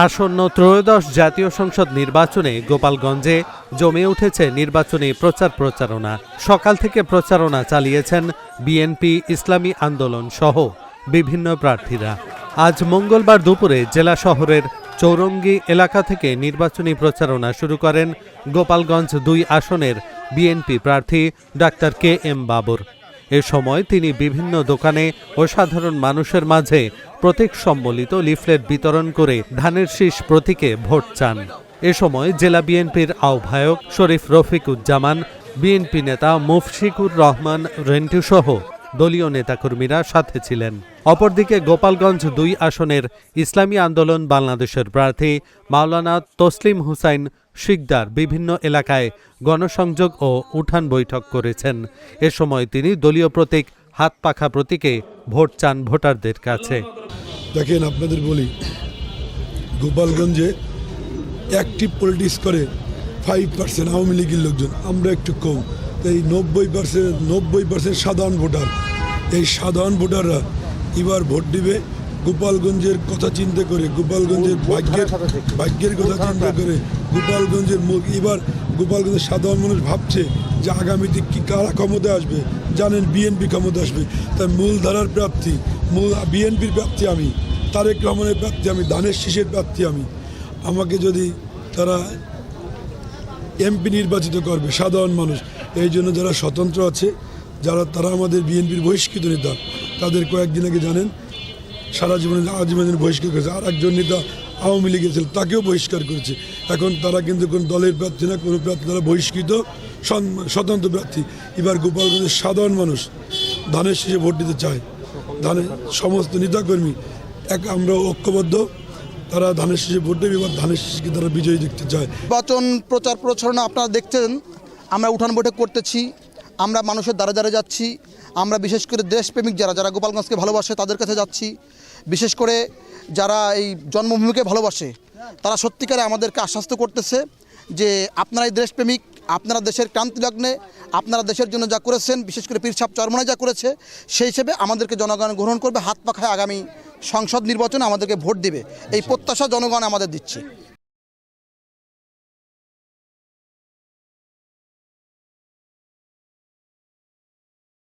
আসন্ন ত্রয়োদশ জাতীয় সংসদ নির্বাচনে গোপালগঞ্জে জমে উঠেছে নির্বাচনী প্রচারণা। সকাল থেকে প্রচারণা চালিয়েছেন বিএনপি, ইসলামী আন্দোলন সহ বিভিন্ন প্রার্থীরা। আজ মঙ্গলবার দুপুরে জেলা শহরের চৌরঙ্গী এলাকা থেকে নির্বাচনী প্রচারণা শুরু করেন গোপালগঞ্জ ২ আসনের বিএনপি প্রার্থী ডাক্তার কে.এম. বাবর। এ সময় তিনি বিভিন্ন দোকানে ও সাধারণ মানুষের মাঝে প্রতীক সম্বলিত লিফলেট বিতরণ করে ধানের শীষ প্রতীকে ভোট চান। এ সময় জেলা বিএনপির আহ্বায়ক শরীফ রফিকুজ্জামান, বিএনপি নেতা মুফশিকুর রহমান রেন্টু সহ দলীয় নেতাকর্মীরা সাথে ছিলেন। অপরদিকে গোপালগঞ্জ ২ আসনের ইসলামী আন্দোলন বাংলাদেশের প্রার্থী মাওলানা তসলিম হুসাইন শিকদার বিভিন্ন এলাকায় গণসংযোগ ও উঠান বৈঠক করেছেন। এ সময় তিনি দলীয় প্রতীক হাত পাখা প্রতীকে ভোট চান ভোটারদের কাছে। দেখেন, আপনাদের বলি, গোপালগঞ্জে অ্যাক্টিভ পলিটিক্স করে 5% আওয়ামী লীগের লোকজন, আমরা একটু কম। এই 90% সাধারণ ভোটার। এই সাধারণ ভোটাররা এবার ভোট দিবে গোপালগঞ্জের কথা চিন্তা করে, গোপালগঞ্জের ভাগ্যের কথা চিন্তা করে, গোপালগঞ্জের মুখ। এবার গোপালগঞ্জের সাধারণ মানুষ ভাবছে যে আগামীতে কি কারা ক্ষমতা আসবে। জানেন, বিএনপি ক্ষমতা আসবে। তাই মূলধারার প্রার্থী, বিএনপির প্রার্থী আমি, তারেক রহমানের প্রার্থী আমি, ধানের শীষের প্রার্থী আমি। আমাকে যদি তারা এমপি নির্বাচিত করবে সাধারণ মানুষ, এই জন্য যারা স্বতন্ত্র আছে, তারা আমাদের বিএনপির বহিষ্কৃত নেতা, তাদের কয়েকদিন আগে জানেন সারা জীবনে আজীবন বহিষ্কার করেছে। আর একজন নেতা আওয়ামী লীগের ছিল, তাকেও বহিষ্কার করেছে। এখন তারা কিন্তু কোন দলের প্রার্থী না, কোনো প্রার্থী, তারা বহিষ্কৃত স্বতন্ত্র প্রার্থী। এবার গোপালগঞ্জের সাধারণ মানুষ ধানের শীষে ভোট দিতে চায়। ধানের সমস্ত নেতাকর্মী আমরা ঐক্যবদ্ধ, তারা ধানের শীষে ভোট দেবে। এবার ধানের শীষকে তারা বিজয়ী দেখতে চায়। নির্বাচন প্রচারণা আপনারা দেখছেন, আমরা উঠান বৈঠক করতেছি, আমরা মানুষের দ্বারা দ্বারা যাচ্ছি। আমরা বিশেষ করে দেশপ্রেমিক যারা গোপালগঞ্জকে ভালোবাসে তাদের কাছে যাচ্ছি। বিশেষ করে যারা এই জন্মভূমিকে ভালোবাসে তারা সত্যিকারে আমাদেরকে আশ্বস্ত করতেছে যে আপনারা এই দেশপ্রেমিক, আপনারা দেশের ক্রান্তি লগ্নে আপনারা দেশের জন্য যা করেছেন, বিশেষ করে পীর সাহেব চরমনায় যা করেছে, সেই হিসেবে আমাদেরকে জনগণ গ্রহণ করবে, হাত পাখায় আগামী সংসদ নির্বাচনে আমাদেরকে ভোট দিবে। এই প্রত্যাশা জনগণ আমাদের দিচ্ছে।